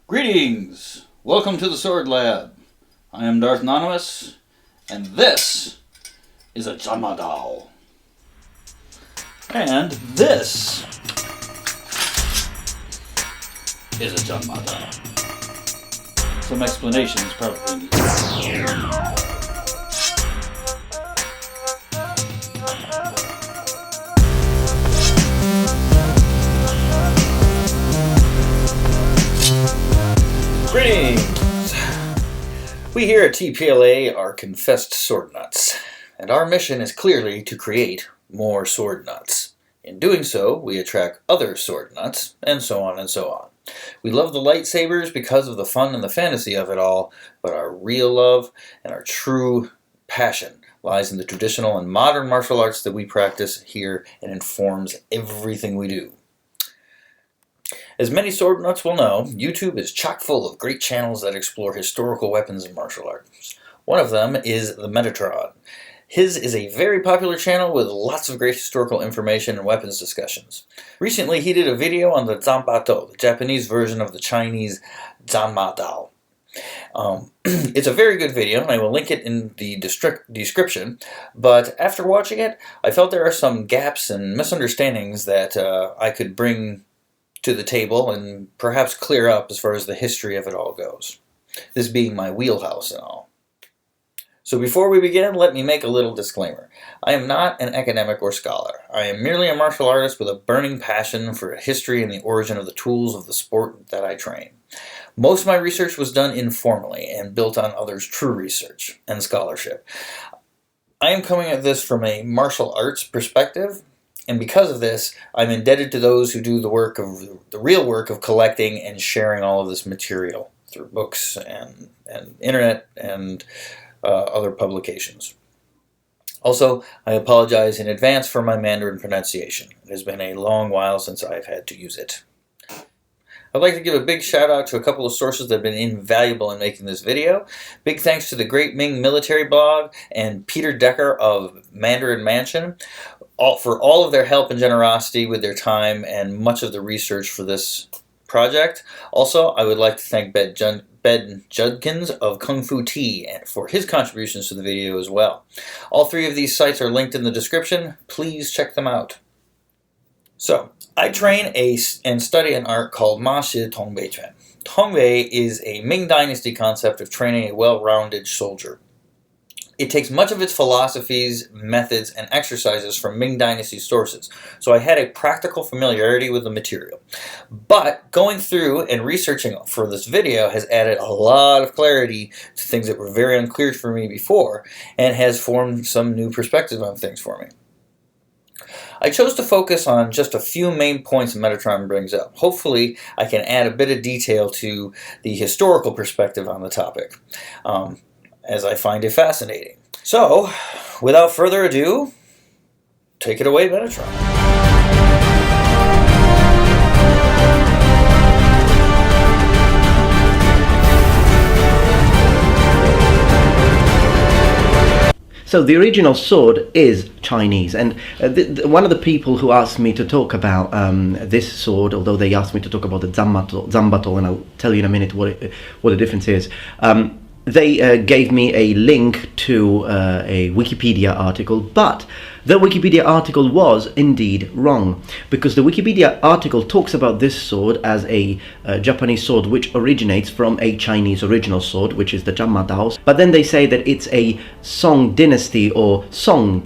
Greetings! Welcome to the Sword Lab. I am Darth Anonymous, and this is a Zhanmadao. And this is a Zhanmadao. Some explanation is probably needed. Greetings! We here at TPLA are confessed sword nuts, and our mission is clearly to create more sword nuts. In doing so, we attract other sword nuts, and so on and so on. We love the lightsabers because of the fun and the fantasy of it all, but our real love and our true passion lies in the traditional and modern martial arts that we practice here and informs everything we do. As many sword nuts will know, YouTube is chock full of great channels that explore historical weapons and martial arts. One of them is the Metatron. His is a very popular channel with lots of great historical information and weapons discussions. Recently he did a video on the Zhanmadao, the Japanese version of the Chinese Zhanmadao. It's a very good video, and I will link it in the description, but after watching it, I felt there are some gaps and misunderstandings that I could bring to the table and perhaps clear up as far as the history of it all goes. This being my wheelhouse and all. So before we begin, let me make a little disclaimer. I am not an academic or scholar. I am merely a martial artist with a burning passion for history and the origin of the tools of the sport that I train. Most of my research was done informally and built on others' true research and scholarship. I am coming at this from a martial arts perspective, and because of this, I'm indebted to those who do the real work of collecting and sharing all of this material through books and internet and other publications. Also, I apologize in advance for my Mandarin pronunciation. It has been a long while since I've had to use it. I'd like to give a big shout out to a couple of sources that have been invaluable in making this video. Big thanks to the Great Ming Military Blog and Peter Dekker of Mandarin Mansion for all of their help and generosity with their time and much of the research for this project. Also, I would like to thank Ben Judkins of Kung Fu Tea for his contributions to the video as well. All three of these sites are linked in the description. Please check them out. So, I train and study an art called Ma Shi Tong Bei Quan. Tongbei is a Ming Dynasty concept of training a well-rounded soldier. It takes much of its philosophies, methods, and exercises from Ming Dynasty sources, so I had a practical familiarity with the material. But going through and researching for this video has added a lot of clarity to things that were very unclear for me before, and has formed some new perspective on things for me. I chose to focus on just a few main points Metatron brings up. Hopefully, I can add a bit of detail to the historical perspective on the topic, as I find it fascinating. So, without further ado, take it away, Metatron. So the original sword is Chinese, and one of the people who asked me to talk about this sword, although they asked me to talk about the Zhanmadao, and I'll tell you in a minute what the difference is, they gave me a link to a Wikipedia article, but the Wikipedia article was indeed wrong, because the Wikipedia article talks about this sword as a Japanese sword which originates from a Chinese original sword, which is the Zhanmadao, but then they say that it's a Song Dynasty or Song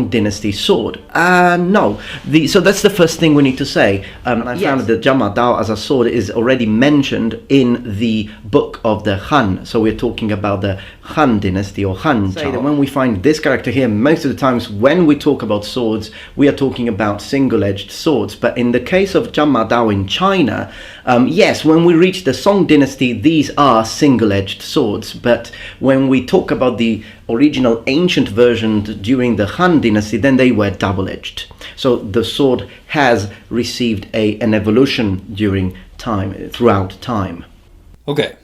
Dynasty sword. No. So that's the first thing we need to say. I found that the Zhanmadao as a sword is already mentioned in the book of the Han. So we're talking about the Han Dynasty or Han Chao. That when we find this character here, most of the times when we talk about swords, we are talking about single-edged swords. But in the case of Zhanmadao in China, yes, when we reach the Song Dynasty, these are single-edged swords. But when we talk about the original ancient version during the Han Dynasty, then they were double-edged. So the sword has received an evolution throughout time. Okay.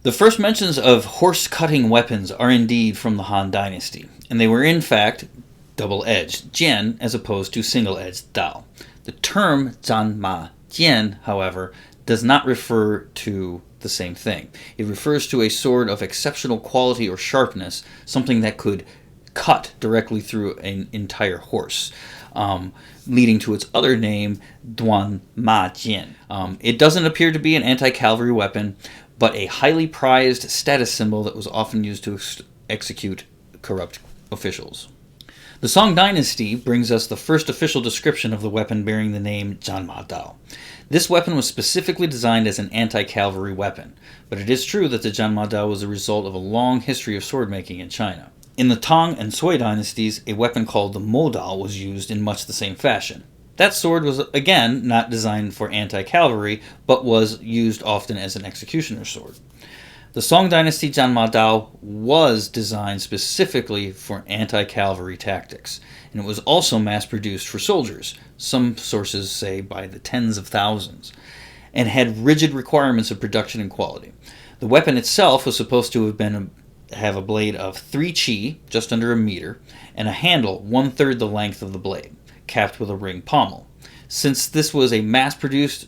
The first mentions of horse-cutting weapons are indeed from the Han Dynasty, and they were in fact double-edged, jian, as opposed to single-edged dao. The term Zhanma Jian, however, does not refer to the same thing. It refers to a sword of exceptional quality or sharpness, something that could cut directly through an entire horse, leading to its other name, Duan Ma Jian. It doesn't appear to be an anti-cavalry weapon, but a highly prized status symbol that was often used to execute corrupt officials. The Song Dynasty brings us the first official description of the weapon bearing the name Zhanmadao. This weapon was specifically designed as an anti-cavalry weapon, but it is true that the Zhanmadao was a result of a long history of sword making in China. In the Tang and Sui dynasties, a weapon called the Modao was used in much the same fashion. That sword was, again, not designed for anti-cavalry, but was used often as an executioner's sword. The Song Dynasty Zhanmadao was designed specifically for anti-cavalry tactics, and it was also mass-produced for soldiers, some sources say by the tens of thousands, and had rigid requirements of production and quality. The weapon itself was supposed to have a blade of 3 Qi, just under a meter, and a handle 1/3 the length of the blade, capped with a ring pommel. Since this was a mass-produced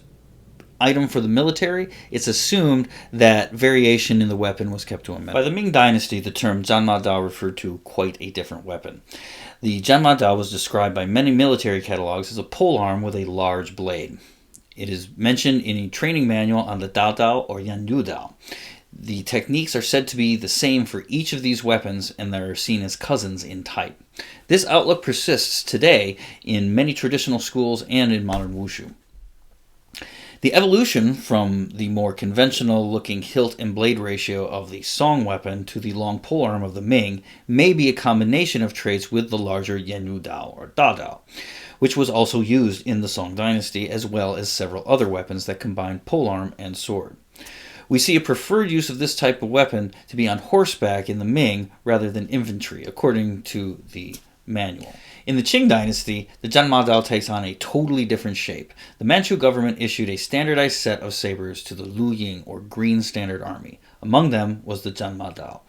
item for the military, it's assumed that variation in the weapon was kept to a minimum. By the Ming Dynasty, the term Zhanmadao referred to quite a different weapon. The Zhanmadao was described by many military catalogs as a polearm with a large blade. It is mentioned in a training manual on the Dao or Yanyudao. The techniques are said to be the same for each of these weapons, and they are seen as cousins in type. This outlook persists today in many traditional schools and in modern wushu. The evolution from the more conventional-looking hilt and blade ratio of the Song weapon to the long polearm of the Ming may be a combination of traits with the larger Yanyudao or Dadao, which was also used in the Song Dynasty, as well as several other weapons that combine polearm and sword. We see a preferred use of this type of weapon to be on horseback in the Ming rather than infantry, according to the manual. In the Qing dynasty, the Zhanmadao takes on a totally different shape. The Manchu government issued a standardized set of sabers to the Luying, or Green Standard Army. Among them was the Zhanmadao.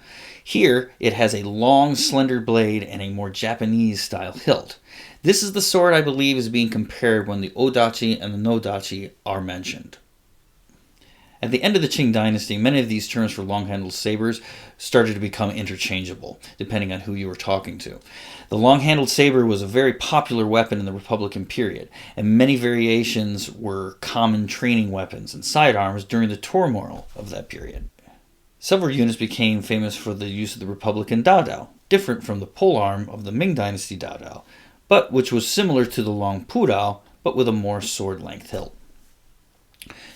Here, it has a long, slender blade and a more Japanese-style hilt. This is the sword I believe is being compared when the Odachi and the Nodachi are mentioned. At the end of the Qing dynasty, many of these terms for long-handled sabers started to become interchangeable, depending on who you were talking to. The long-handled saber was a very popular weapon in the Republican period, and many variations were common training weapons and sidearms during the turmoil of that period. Several units became famous for the use of the Republican Dadao, different from the polearm of the Ming Dynasty Dadao, but which was similar to the long Pudao, but with a more sword-length hilt.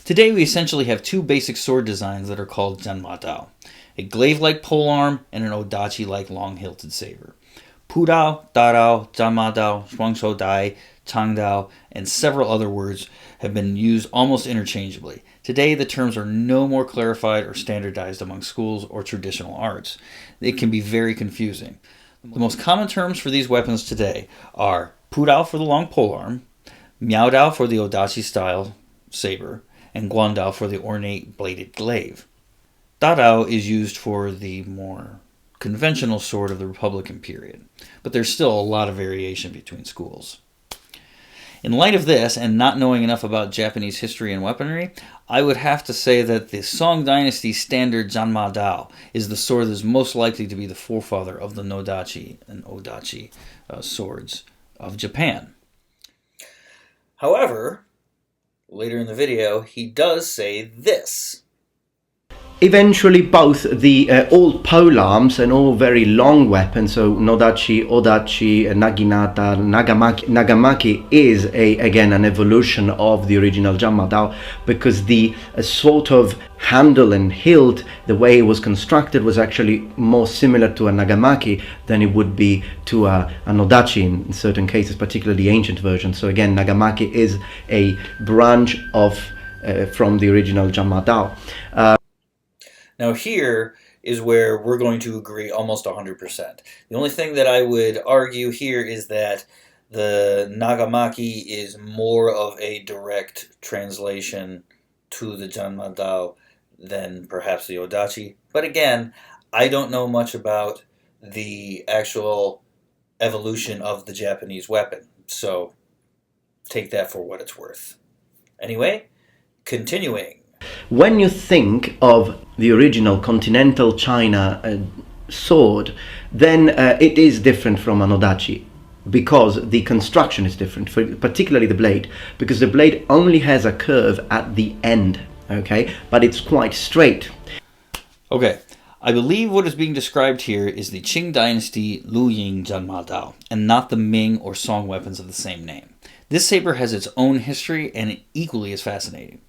Today we essentially have two basic sword designs that are called Zhanmadao, a glaive-like polearm and an odachi-like long-hilted saber. Pudao, Dadao, Zhanmadao, Shuangshou Dai, Changdao, and several other words have been used almost interchangeably. Today the terms are no more clarified or standardized among schools or traditional arts. It can be very confusing. The most common terms for these weapons today are Pudao for the long polearm, Miaodao for the odachi-style saber, and Guandao for the ornate bladed glaive. Dadao is used for the more conventional sword of the Republican period, but there's still a lot of variation between schools. In light of this, and not knowing enough about Japanese history and weaponry, I would have to say that the Song Dynasty standard Zhanmadao is the sword that is most likely to be the forefather of the Nodachi and Odachi swords of Japan. However, later in the video, he does say this. Eventually, both the all polearms and all very long weapons, so Nodachi, Odachi, Naginata, Nagamaki is again an evolution of the original Zhanmadao, because the sort of handle and hilt, the way it was constructed, was actually more similar to a Nagamaki than it would be to an Odachi in certain cases, particularly the ancient version. So again, Nagamaki is a branch of from the original Zhanmadao. Now here is where we're going to agree almost 100%. The only thing that I would argue here is that the Nagamaki is more of a direct translation to the Zhanmadao than perhaps the Odachi. But again, I don't know much about the actual evolution of the Japanese weapon, so take that for what it's worth. Anyway, Continuing. When you think of the original continental China sword, then it is different from an odachi, because the construction is different, particularly the blade, because the blade only has a curve at the end, okay, but it's quite straight. Okay, I believe what is being described here is the Qing Dynasty Luying Zhanmadao, and not the Ming or Song weapons of the same name. This saber has its own history and equally as fascinating.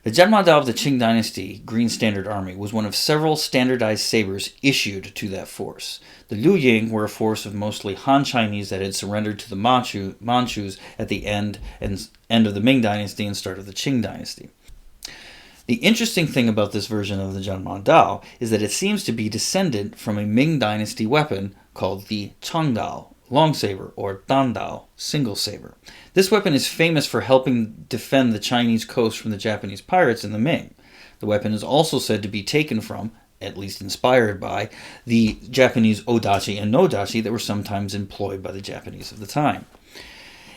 The Zhanmadao of the Qing Dynasty Green Standard Army was one of several standardized sabers issued to that force. The Luying were a force of mostly Han Chinese that had surrendered to the Manchus at the end of the Ming Dynasty and start of the Qing Dynasty. The interesting thing about this version of the Zhanmadao is that it seems to be descendant from a Ming Dynasty weapon called the Changdao, long saber, or Dandao, single saber. This weapon is famous for helping defend the Chinese coast from the Japanese pirates in the Ming. The weapon is also said to be taken from, at least inspired by, the Japanese odachi and nodachi that were sometimes employed by the Japanese of the time.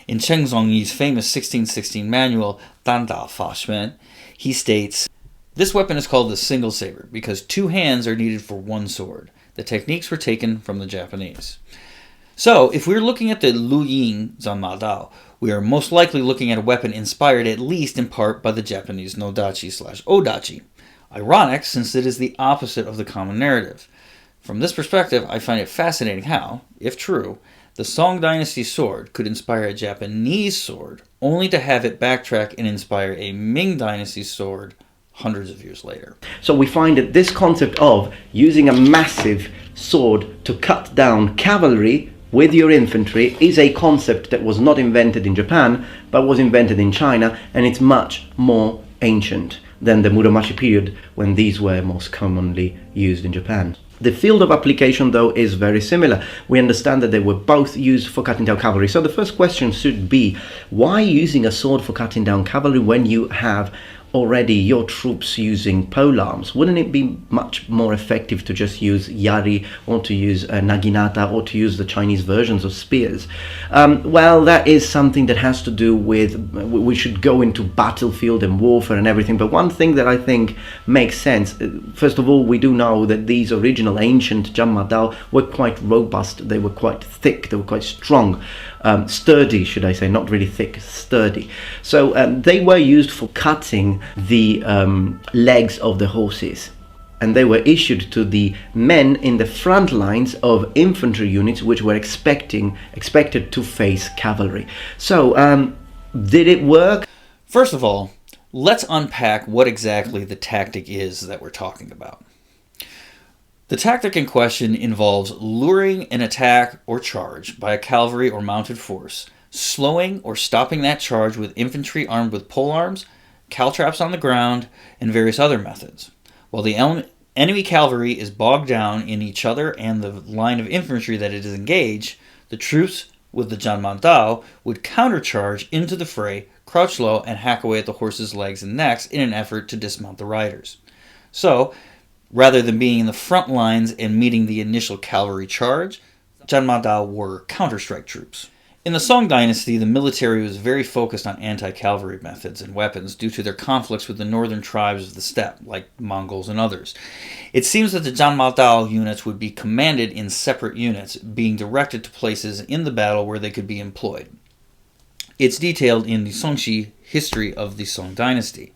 In Cheng Zongyi's famous 1616 manual, Dao Fa Xuan, he states, "This weapon is called the single saber because 2 hands are needed for 1 sword. The techniques were taken from the Japanese." So, if we're looking at the Luying Zhanmadao, we are most likely looking at a weapon inspired at least in part by the Japanese nodachi/odachi. Ironic, since it is the opposite of the common narrative. From this perspective, I find it fascinating how, if true, the Song Dynasty sword could inspire a Japanese sword, only to have it backtrack and inspire a Ming Dynasty sword hundreds of years later. So we find that this concept of using a massive sword to cut down cavalry with your infantry is a concept that was not invented in Japan, but was invented in China, and it's much more ancient than the Muromachi period, when these were most commonly used in Japan. The field of application, though, is very similar. We understand that they were both used for cutting down cavalry. So the first question should be, why using a sword for cutting down cavalry when you have already your troops using polearms? Wouldn't it be much more effective to just use yari, or to use naginata, or to use the Chinese versions of spears? Well, that is something that has to do with, we should go into battlefield and warfare and everything, but one thing that I think makes sense, first of all, we do know that these original ancient Zhanmadao were quite robust, they were quite thick, they were quite strong, sturdy, should I say, not really thick, sturdy. So they were used for cutting the legs of the horses, and they were issued to the men in the front lines of infantry units which were expected to face cavalry. So did it work? First of all, let's unpack what exactly the tactic is that we're talking about. The tactic in question involves luring an attack or charge by a cavalry or mounted force, slowing or stopping that charge with infantry armed with polearms, caltraps on the ground, and various other methods. While the enemy cavalry is bogged down in each other and the line of infantry that it is engaged, the troops with the Zhanmadao would countercharge into the fray, crouch low, and hack away at the horses' legs and necks in an effort to dismount the riders. So, rather than being in the front lines and meeting the initial cavalry charge, Zhanmadao were counter-strike troops. In the Song Dynasty, the military was very focused on anti-cavalry methods and weapons due to their conflicts with the northern tribes of the steppe, like Mongols and others. It seems that the Zhanmadao units would be commanded in separate units, being directed to places in the battle where they could be employed. It's detailed in the Songxi history of the Song Dynasty.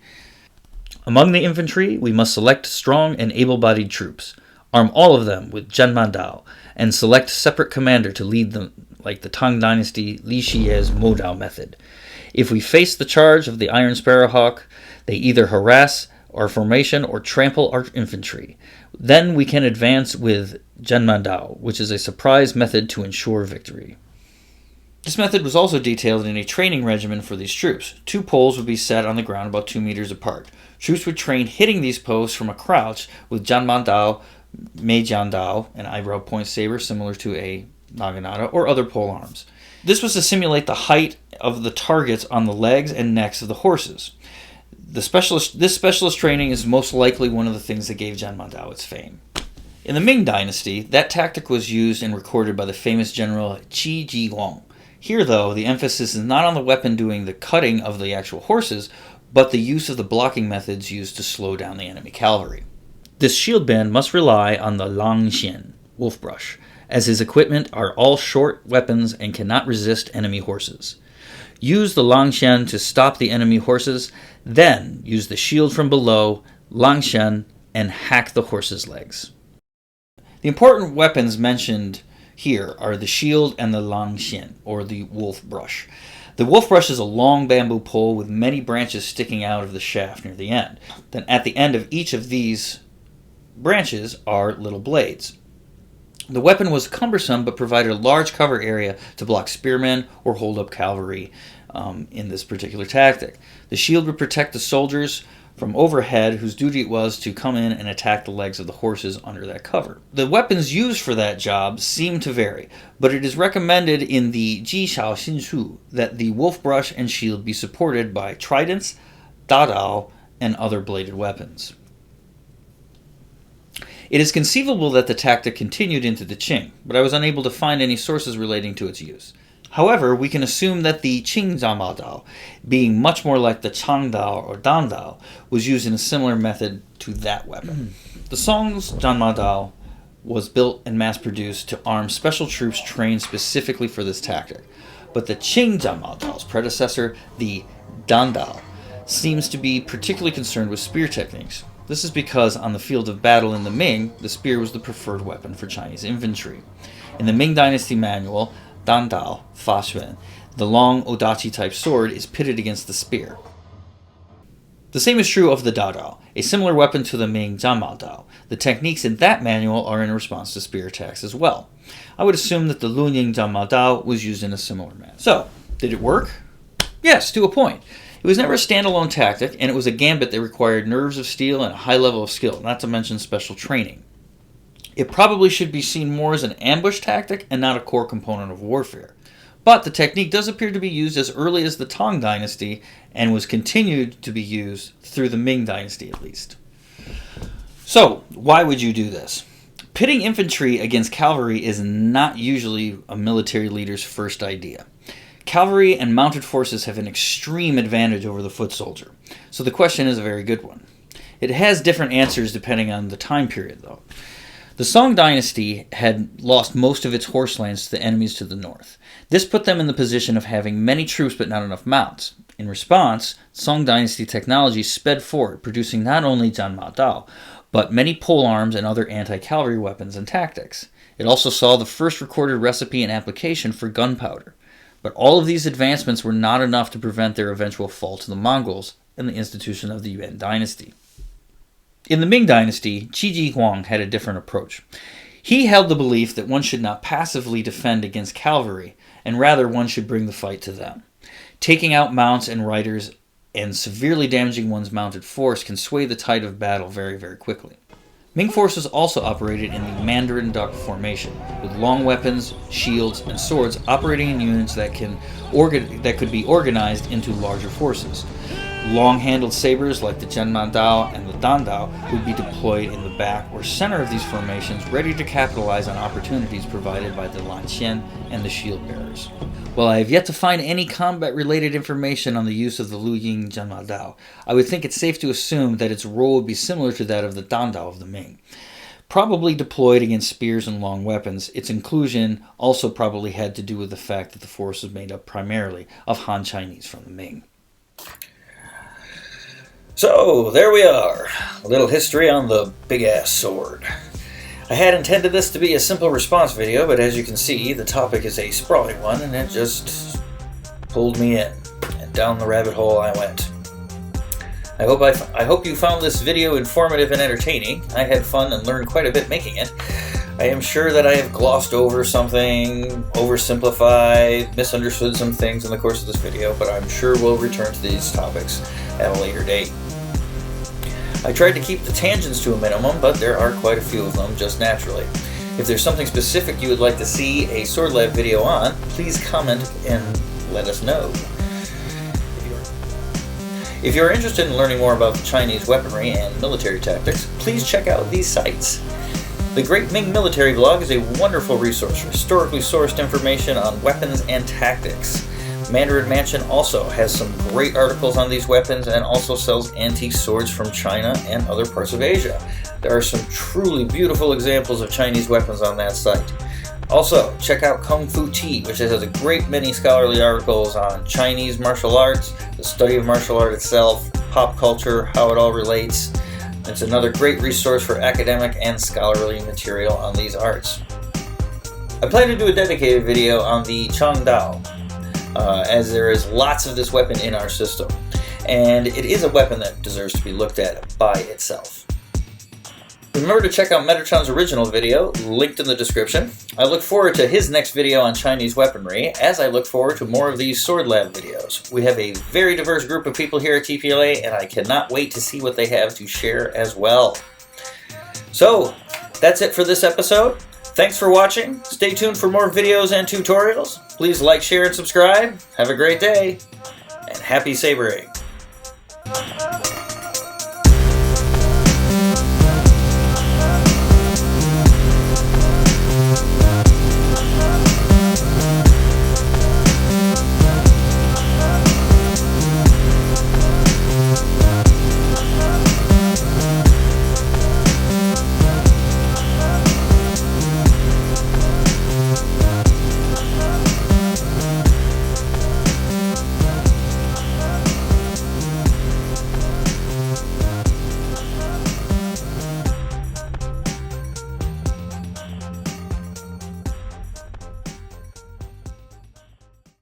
Among the infantry, we must select strong and able-bodied troops, arm all of them with Zhanmadao, and select separate commander to lead them, like the Tang Dynasty Li Shie's Modao method. If we face the charge of the Iron Sparrowhawk, they either harass our formation or trample our infantry. Then we can advance with Zhanmadao, which is a surprise method to ensure victory. This method was also detailed in a training regimen for these troops. 2 poles would be set on the ground about 2 meters apart. Troops would train hitting these posts from a crouch with Zhanmadao, Meijiandao, an eyebrow point saber similar to a naginata, or other polearms. This was to simulate the height of the targets on the legs and necks of the horses. This specialist training is most likely one of the things that gave Zhanmadao its fame. In the Ming Dynasty, that tactic was used and recorded by the famous general Qi Jiguang. Here, though, the emphasis is not on the weapon doing the cutting of the actual horses, but the use of the blocking methods used to slow down the enemy cavalry. This shield band must rely on the Langxian, wolf brush, as his equipment are all short weapons and cannot resist enemy horses. Use the Langxian to stop the enemy horses, then use the shield from below, Langxian, and hack the horse's legs. The important weapons mentioned here are the shield and the Langxian, or the wolf brush. The wolf brush is a long bamboo pole with many branches sticking out of the shaft near the end. Then at the end of each of these branches are little blades. The weapon was cumbersome but provided a large cover area to block spearmen or hold up cavalry in this particular tactic. The shield would protect the soldiers from overhead, whose duty it was to come in and attack the legs of the horses under that cover. The weapons used for that job seem to vary, but it is recommended in the Xiao Xin Shu that the wolf brush and shield be supported by tridents, dadao, and other bladed weapons. It is conceivable that the tactic continued into the Qing, but I was unable to find any sources relating to its use. However, we can assume that the Qing Zhanmadao, being much more like the Changdao or Dandao, was used in a similar method to that weapon. The Song's Zhanmadao was built and mass-produced to arm special troops trained specifically for this tactic, but the Qing Zhanmadao's predecessor, the Dandao, seems to be particularly concerned with spear techniques. This is because on the field of battle in the Ming, the spear was the preferred weapon for Chinese infantry. In the Ming Dynasty manual, Dao Fa Xuan, the long odachi-type sword is pitted against the spear. The same is true of the Dadao, a similar weapon to the Ming Zhanmadao. The techniques in that manual are in response to spear attacks as well. I would assume that the Lunying Zhanmadao was used in a similar manner. So, did it work? Yes, to a point. It was never a standalone tactic, and it was a gambit that required nerves of steel and a high level of skill, not to mention special training. It probably should be seen more as an ambush tactic and not a core component of warfare. But the technique does appear to be used as early as the Tang Dynasty and was continued to be used through the Ming Dynasty at least. So, why would you do this? Pitting infantry against cavalry is not usually a military leader's first idea. Cavalry and mounted forces have an extreme advantage over the foot soldier, so the question is a very good one. It has different answers depending on the time period, though. The Song Dynasty had lost most of its horse lands to the enemies to the north. This put them in the position of having many troops but not enough mounts. In response, Song Dynasty technology sped forward, producing not only Zhanmadao, but many polearms and other anti-cavalry weapons and tactics. It also saw the first recorded recipe and application for gunpowder. But all of these advancements were not enough to prevent their eventual fall to the Mongols and the institution of the Yuan Dynasty. In the Ming Dynasty, Qi Jiguang had a different approach. He held the belief that one should not passively defend against cavalry, and rather one should bring the fight to them. Taking out mounts and riders and severely damaging one's mounted force can sway the tide of battle very, very quickly. Ming forces also operated in the Mandarin duck formation, with long weapons, shields, and swords operating in units that could be organized into larger forces. Long-handled sabers like the Zhanmadao and the Dandao would be deployed in the back or center of these formations, ready to capitalize on opportunities provided by the Lanxian and the shield bearers. While I have yet to find any combat-related information on the use of the Lunying Zhanmadao, I would think it's safe to assume that its role would be similar to that of the Dandao of the Ming. Probably deployed against spears and long weapons, its inclusion also probably had to do with the fact that the force was made up primarily of Han Chinese from the Ming. So, there we are. A little history on the big-ass sword. I had intended this to be a simple response video, but as you can see, the topic is a sprawling one, and it just pulled me in, and down the rabbit hole I went. I hope you found this video informative and entertaining. I had fun and learned quite a bit making it. I am sure that I have glossed over something, oversimplified, misunderstood some things in the course of this video, but I'm sure we'll return to these topics at a later date. I tried to keep the tangents to a minimum, but there are quite a few of them, just naturally. If there's something specific you would like to see a Sword Lab video on, please comment and let us know. If you're interested in learning more about the Chinese weaponry and military tactics, please check out these sites. The Great Ming Military Blog is a wonderful resource for historically sourced information on weapons and tactics. Mandarin Mansion also has some great articles on these weapons and also sells antique swords from China and other parts of Asia. There are some truly beautiful examples of Chinese weapons on that site. Also, check out Kung Fu Tea, which has a great many scholarly articles on Chinese martial arts, the study of martial art itself, pop culture, how it all relates. It's another great resource for academic and scholarly material on these arts. I plan to do a dedicated video on the Zhanmadao, as there is lots of this weapon in our system, and it is a weapon that deserves to be looked at by itself. Remember to check out Metatron's original video, linked in the description. I look forward to his next video on Chinese weaponry, as I look forward to more of these Sword Lab videos. We have a very diverse group of people here at TPLA, and I cannot wait to see what they have to share as well. So, that's it for this episode. Thanks for watching. Stay tuned for more videos and tutorials. Please like, share, and subscribe. Have a great day, and happy sabering.